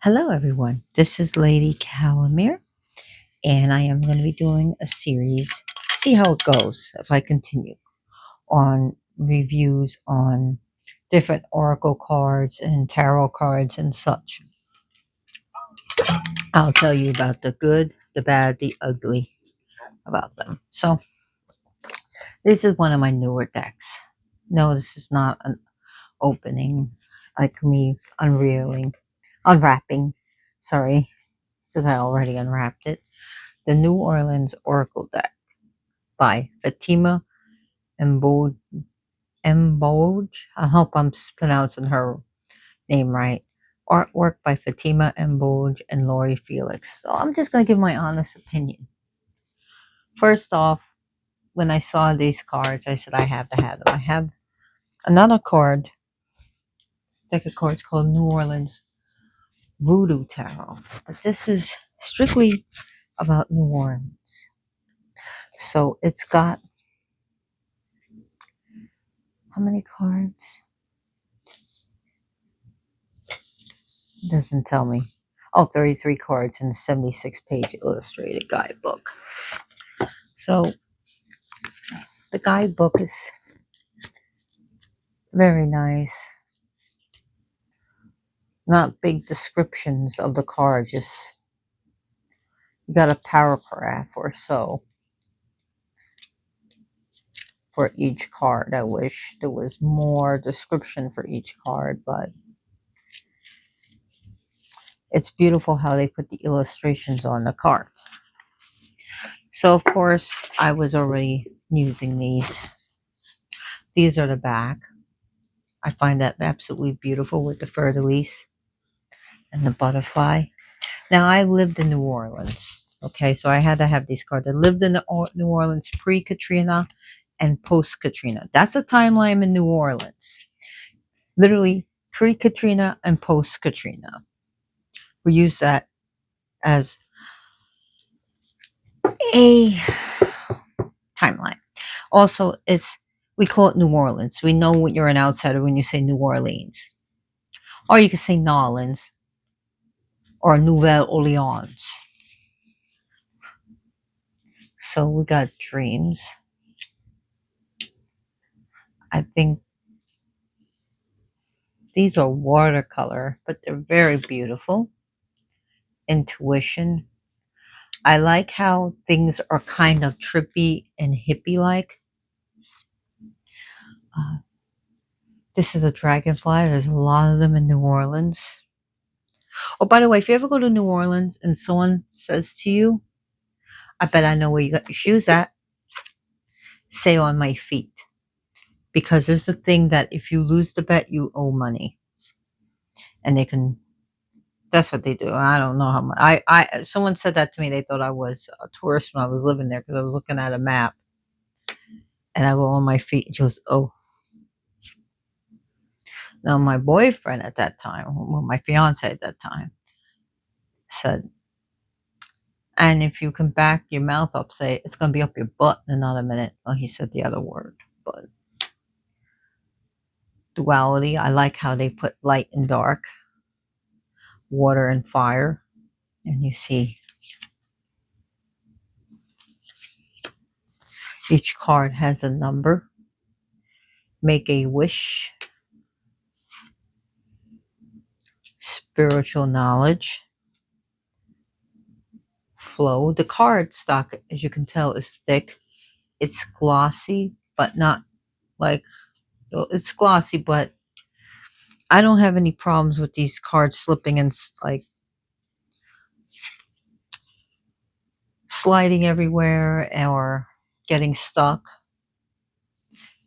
Hello, everyone. This is Lady Calamere, and I am going to be doing a series. See how it goes if I continue on reviews on different oracle cards and tarot cards and such. I'll tell you about the good, the bad, the ugly about them. So, this is one of my newer decks. No, this is not an opening like me unwrapping. Sorry, because I already unwrapped it. The New Orleans Oracle deck by Fatima Mboj. I hope I'm pronouncing her name right. Artwork by Fatima Mboj and Lori Felix. So I'm just going to give my honest opinion. First off, when I saw these cards, I said I have to have them. I have another deck of cards called New Orleans Voodoo Tarot. But this is strictly about New Orleans. So it's got how many cards? It doesn't tell me. Oh, 33 cards in a 76-page illustrated guidebook. So the guidebook is very nice. Not big descriptions of the cards, just you got a paragraph or so for each card. I wish there was more description for each card, but it's beautiful how they put the illustrations on the card. So of course I was already using these. These are the back. I find that absolutely beautiful with the fleur-de-lis and the butterfly. Now, I lived in New Orleans. Okay, so I had to have these cards. I lived in New Orleans pre-Katrina and post-Katrina. That's the timeline in New Orleans. Literally pre-Katrina and post-Katrina. We use that as a timeline. Also, we call it New Orleans. We know when you're an outsider when you say New Orleans. Or you can say Nolans or Nouvelle Orleans. So we got dreams. I think these are watercolor, but they're very beautiful. Intuition. I like how things are kind of trippy and hippie-like. This is a dragonfly. There's a lot of them in New Orleans. Oh, by the way, if you ever go to New Orleans and someone says to you, I bet I know where you got your shoes at, say on my feet. Because there's a thing that if you lose the bet, you owe money. And that's what they do. I don't know how much. Someone said that to me. They thought I was a tourist when I was living there because I was looking at a map, and I go on my feet. And she goes, "Oh." Now my boyfriend at that time, well, my fiance at that time, said, "And if you can back your mouth up, say it's gonna be up your butt in another minute." Well, he said the other word, but duality. I like how they put light and dark, water and fire, and you see each card has a number. Make a wish. Spiritual knowledge. Flow. The card stock, as you can tell, is thick. It's glossy, but not like, well, it's glossy, but I don't have any problems with these cards slipping and like sliding everywhere or getting stuck.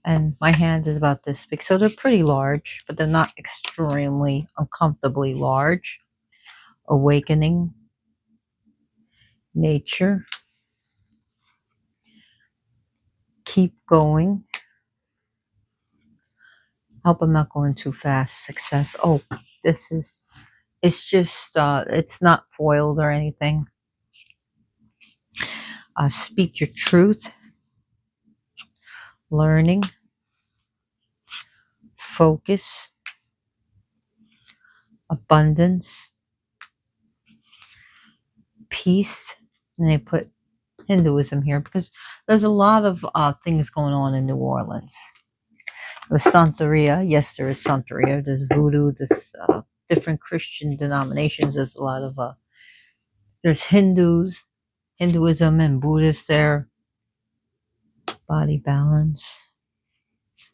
And my hand is about this big, so they're pretty large, but they're not extremely uncomfortably large. Awakening. Nature. Keep going. Hope I'm not going too fast. Success. Oh, it's just, it's not foiled or anything. Speak your truth. Learning. Focus. Abundance. peace, and they put Hinduism here because there's a lot of things going on in New Orleans. There's Santeria. Yes, there is Santeria. There's voodoo. There's different Christian denominations. There's a lot of there's Hinduism and Buddhists there. Body balance.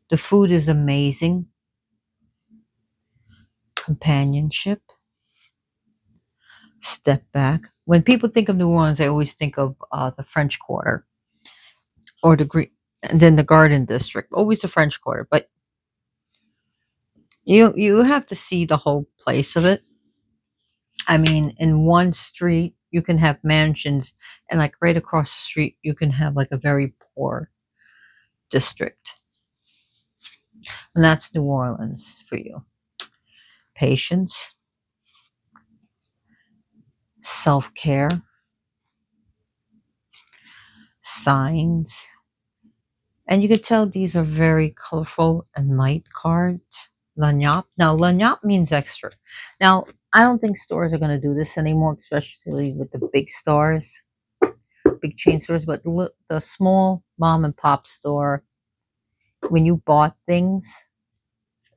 The food is amazing. Companionship. Step back. When people think of New Orleans, they always think of the French Quarter or the Green, and then the Garden District. Always the French Quarter, but you have to see the whole place of it. I mean, in one street you can have mansions, and like right across the street you can have like a very poor district, and that's New Orleans for you. Patience, self-care, signs, and you can tell these are very colorful and light cards. Lagniappe. Now, lagniappe means extra. Now, I don't think stores are going to do this anymore, especially with the big stores, big chain stores. But the small mom and pop store, when you bought things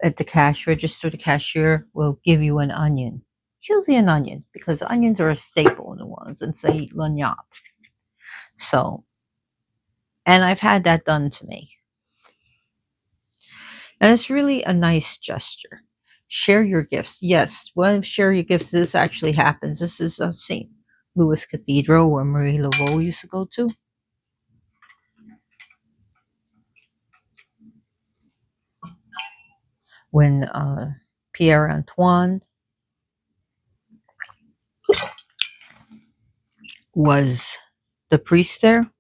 at the cash register, the cashier will give you an onion. It's usually an onion because onions are a staple in New Orleans, and say lagniappe. So, and I've had that done to me. And it's really a nice gesture. Share your gifts. Yes, when share your gifts, this actually happens. This is a St. Louis Cathedral where Marie Laveau used to go to. When Pierre Antoine was the priest there.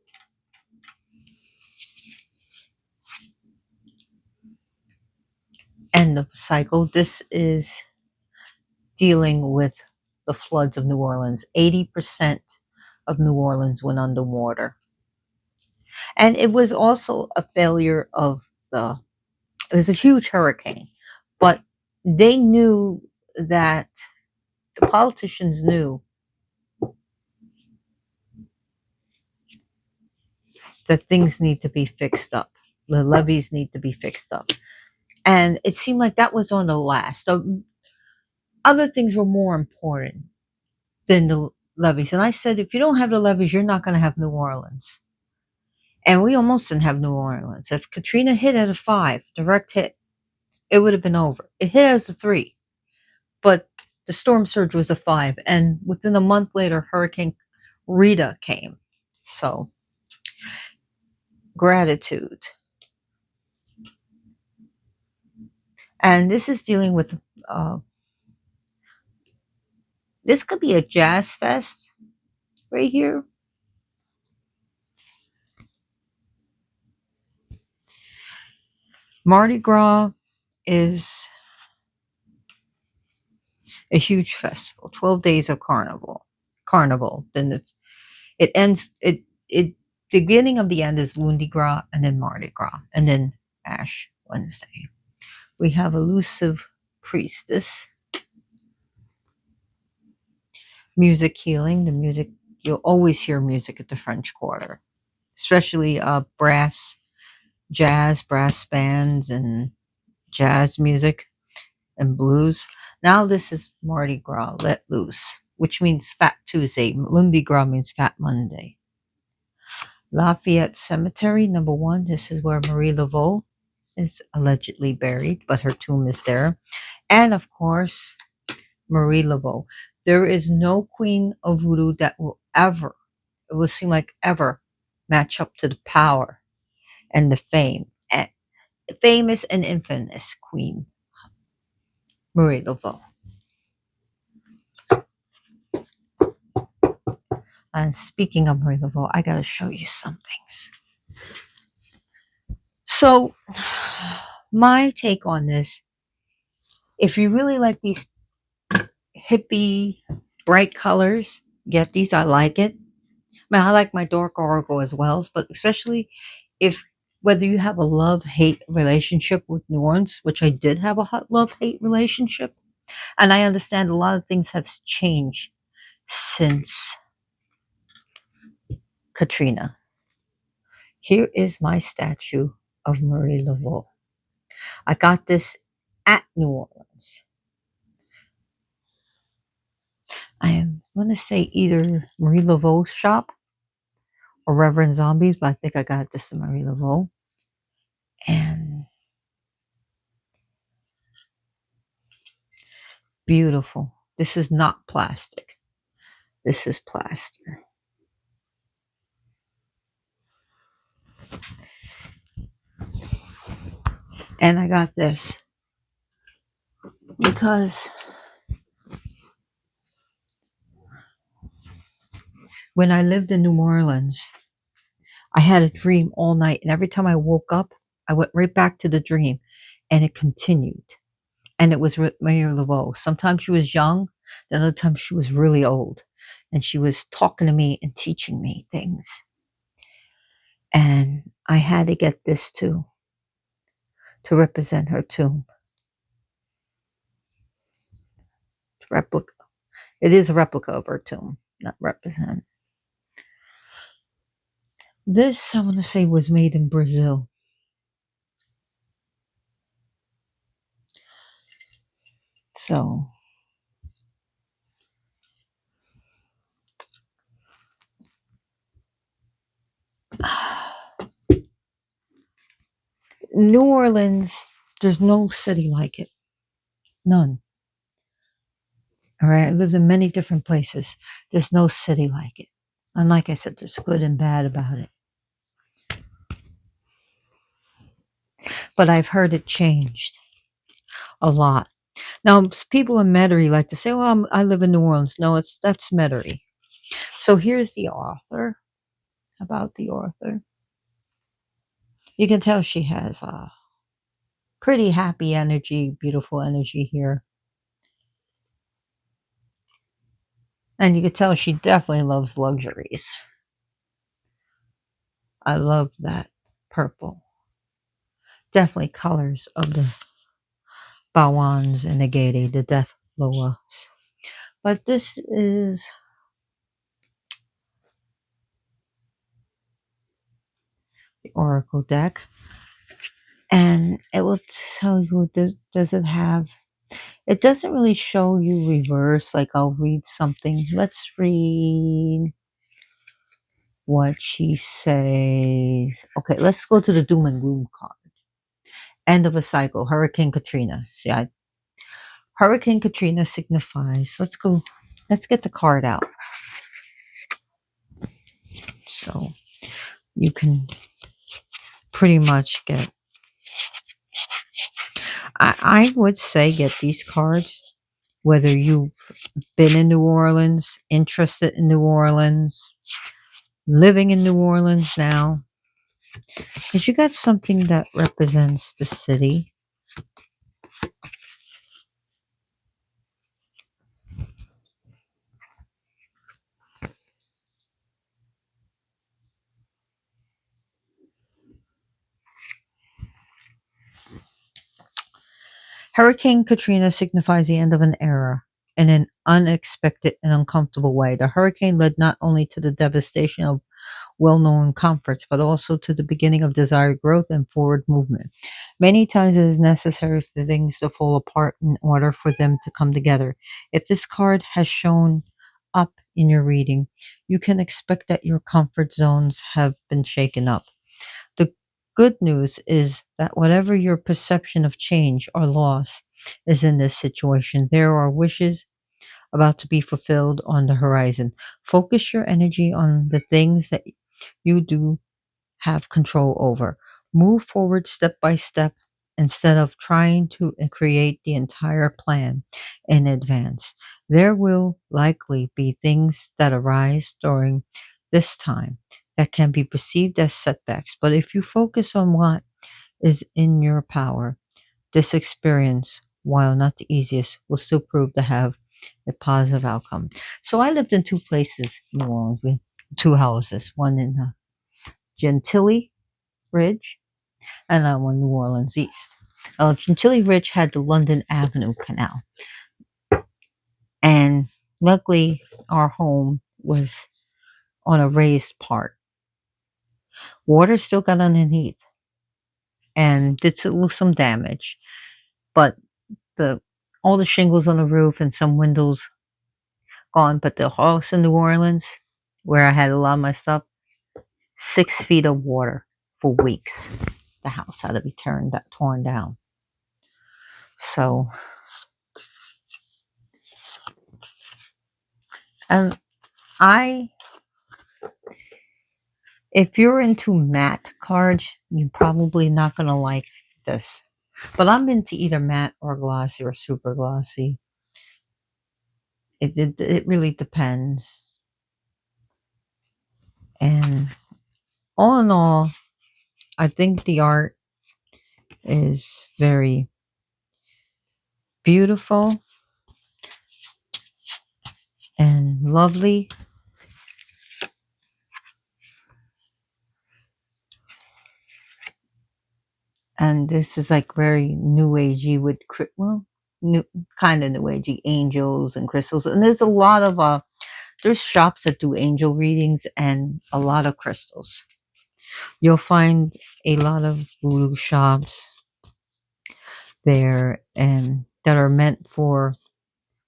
And the cycle, this is dealing with the floods of New Orleans. 80% of New Orleans went underwater. And it was also a failure of it was a huge hurricane, but they knew that the politicians knew that things need to be fixed up. The levees need to be fixed up. And it seemed like that was on the last. So other things were more important than the levees. And I said, if you don't have the levees, you're not going to have New Orleans. And we almost didn't have New Orleans. If Katrina hit at a 5, direct hit, it would have been over. It hit as a 3, but the storm surge was a 5. And within a month later, Hurricane Rita came. So, gratitude. And this is dealing with, this could be a jazz fest right here. Mardi Gras is a huge festival, 12 days of carnival. Then it ends, the beginning of the end is Lundi Gras, and then Mardi Gras, and then Ash Wednesday. We have elusive priestess. Music healing. The music, you'll always hear music at the French Quarter, especially brass bands and jazz music and blues. Now this is Mardi Gras, let loose, which means Fat Tuesday. Lundi Gras means Fat Monday. Lafayette Cemetery, number 1. This is where Marie Laveau is allegedly buried, but her tomb is there. And of course, Marie Laveau. There is no queen of voodoo that will ever, it will seem like ever, match up to the power and the fame. And famous and infamous Queen Marie Laveau. And speaking of Marie Laveau, I gotta show you some things. So, my take on this, if you really like these hippie, bright colors, get these. I like it. I mean, I like my dark oracle as well, but especially if whether you have a love-hate relationship with New Orleans, which I did have a hot love-hate relationship, and I understand a lot of things have changed since Katrina. Here is my statue of Marie Laveau. I got this at New Orleans. I am going to say either Marie Laveau's shop or Reverend Zombies, but I think I got this in Marie Laveau. And beautiful. This is not plastic. This is plaster. And I got this because when I lived in New Orleans, I had a dream all night. And every time I woke up, I went right back to the dream and it continued. And it was Marie Laveau. Sometimes she was young, the other time she was really old. And she was talking to me and teaching me things. And I had to get this too to represent her tomb. Replica. It is a replica of her tomb, not represent. This, I want to say, was made in Brazil. So, New Orleans, there's no city like it. None. All right. I lived in many different places. There's no city like it. And like I said, there's good and bad about it. But I've heard it changed a lot. Now, people in Metairie like to say, well, I live in New Orleans. No, that's Metairie. So here's the author. About the author. You can tell she has a pretty happy energy, beautiful energy here. And you can tell she definitely loves luxuries. I love that purple. Definitely colors of the Bawans and the Gede, the Death Loas. But this is the Oracle deck. And it will tell you, does it have, it doesn't really show you reverse. Like I'll read something. Let's read what she says. Okay, let's go to the Doom and Gloom card. End of a cycle, Hurricane Katrina. See, Hurricane Katrina signifies, let's get the card out. So you can pretty much get, I would say get these cards, whether you've been in New Orleans, interested in New Orleans, living in New Orleans now, because you got something that represents the city. Hurricane Katrina signifies the end of an era in an unexpected and uncomfortable way. The hurricane led not only to the devastation of well-known comforts, but also to the beginning of desired growth and forward movement. Many times it is necessary for things to fall apart in order for them to come together. If this card has shown up in your reading, you can expect that your comfort zones have been shaken up. The good news is that whatever your perception of change or loss is in this situation, there are wishes about to be fulfilled on the horizon. Focus your energy on the things that you do have control over. Move forward step by step instead of trying to create the entire plan in advance. There will likely be things that arise during this time that can be perceived as setbacks, but if you focus on what is in your power, this experience, while not the easiest, will still prove to have a positive outcome. So I lived in two places in New Orleans, with two houses, one in Gentilly Ridge and one New Orleans East. Gentilly Ridge had the London Avenue Canal, and luckily our home was on a raised part. Water still got underneath and did some damage, but the all the shingles on the roof and some windows gone. But the house in New Orleans, where I had a lot of my stuff, 6 feet of water for weeks. The house had to be torn down. So, and I, if you're into matte cards, you're probably not gonna like this. But I'm into either matte or glossy or super glossy. It really depends. And all in all, I think the art is very beautiful and lovely. And this is like very new agey with well, new kind of new agey angels and crystals. And there's a lot of there's shops that do angel readings and a lot of crystals. You'll find a lot of voodoo shops there and that are meant for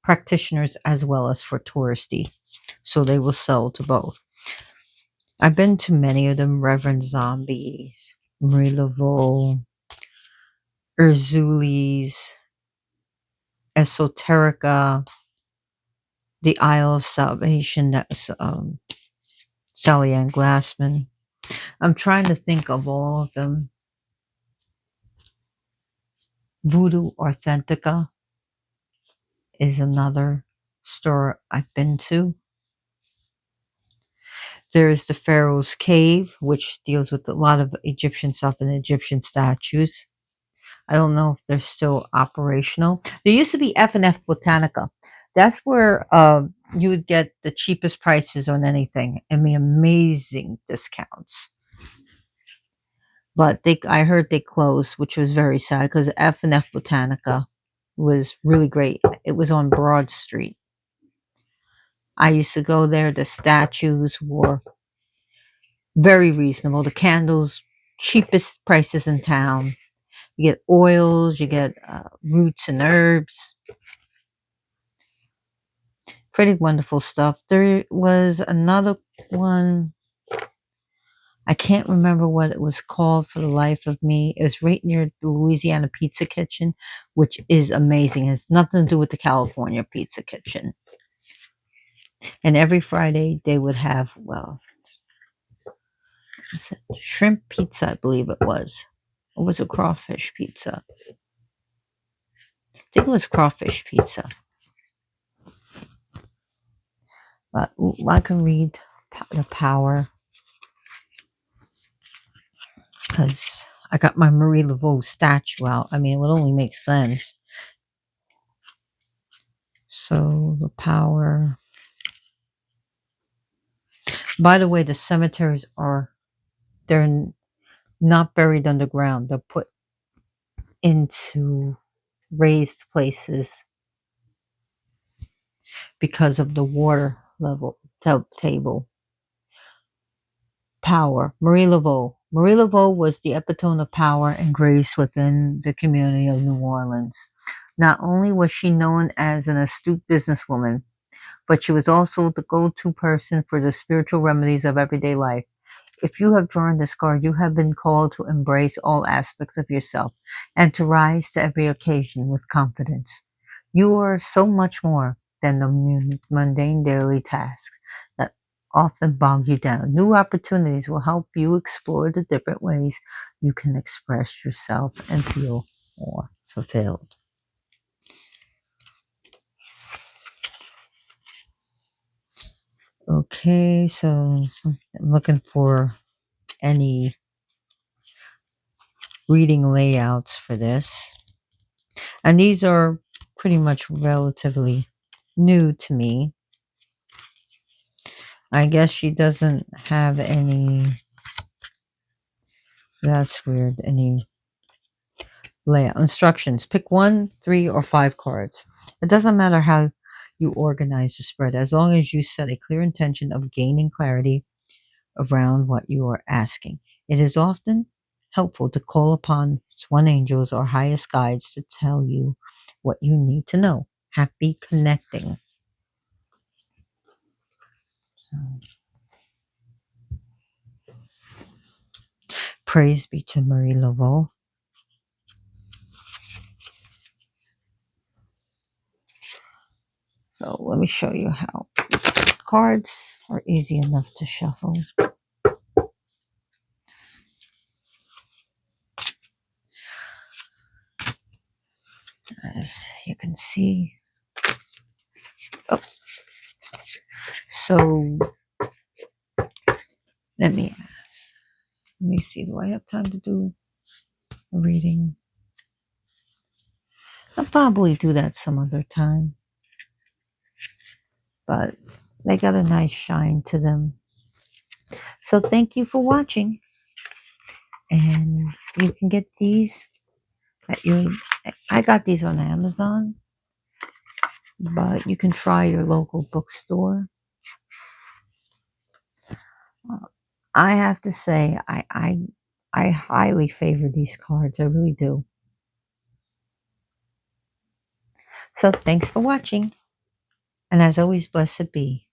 practitioners as well as for touristy. So they will sell to both. I've been to many of them, Reverend Zombies, Marie Laveau, Urzuli's, Esoterica, the Isle of Salvation, that's Sally Ann Glassman. I'm trying to think of all of them. Voodoo Authentica is another store I've been to. There's the Pharaoh's Cave, which deals with a lot of Egyptian stuff and Egyptian statues. I don't know if they're still operational. There used to be F&F Botanica. That's where you would get the cheapest prices on anything and the amazing discounts. But I heard they closed, which was very sad because F&F Botanica was really great. It was on Broad Street. I used to go there. The statues were very reasonable. The candles, cheapest prices in town. You get oils, you get roots and herbs. Pretty wonderful stuff. There was another one. I can't remember what it was called for the life of me. It was right near the Louisiana Pizza Kitchen, which is amazing. It has nothing to do with the California Pizza Kitchen. And every Friday they would have, well, shrimp pizza, I believe it was. Or was it crawfish pizza? I think it was crawfish pizza. But I can read the power because I got my Marie Laveau statue out. I mean, it would only make sense. So the power. By the way, the cemeteries they're not buried underground. They're put into raised places because of the water level table. Power. Marie Laveau. Marie Laveau was the epitome of power and grace within the community of New Orleans. Not only was she known as an astute businesswoman, but she was also the go-to person for the spiritual remedies of everyday life. If you have drawn this card, you have been called to embrace all aspects of yourself and to rise to every occasion with confidence. You are so much more than the mundane daily tasks that often bog you down. New opportunities will help you explore the different ways you can express yourself and feel more fulfilled. Okay, so I'm looking for any reading layouts for this. And these are pretty much relatively new to me. I guess she doesn't have any. That's weird. Any layout instructions. Pick 1, 3, or 5 cards. It doesn't matter how you organize the spread as long as you set a clear intention of gaining clarity around what you are asking. It is often helpful to call upon one angels or highest guides to tell you what you need to know. Happy connecting. Praise be to Marie Laveau. So let me show you how cards are easy enough to shuffle. As you can see. Oh. So let me ask. Let me see. Do I have time to do a reading? I'll probably do that some other time. But they got a nice shine to them. So thank you for watching. And you can get these at your, I got these on Amazon, but you can try your local bookstore. I have to say, I highly favor these cards. I really do. So thanks for watching. And as always, blessed be.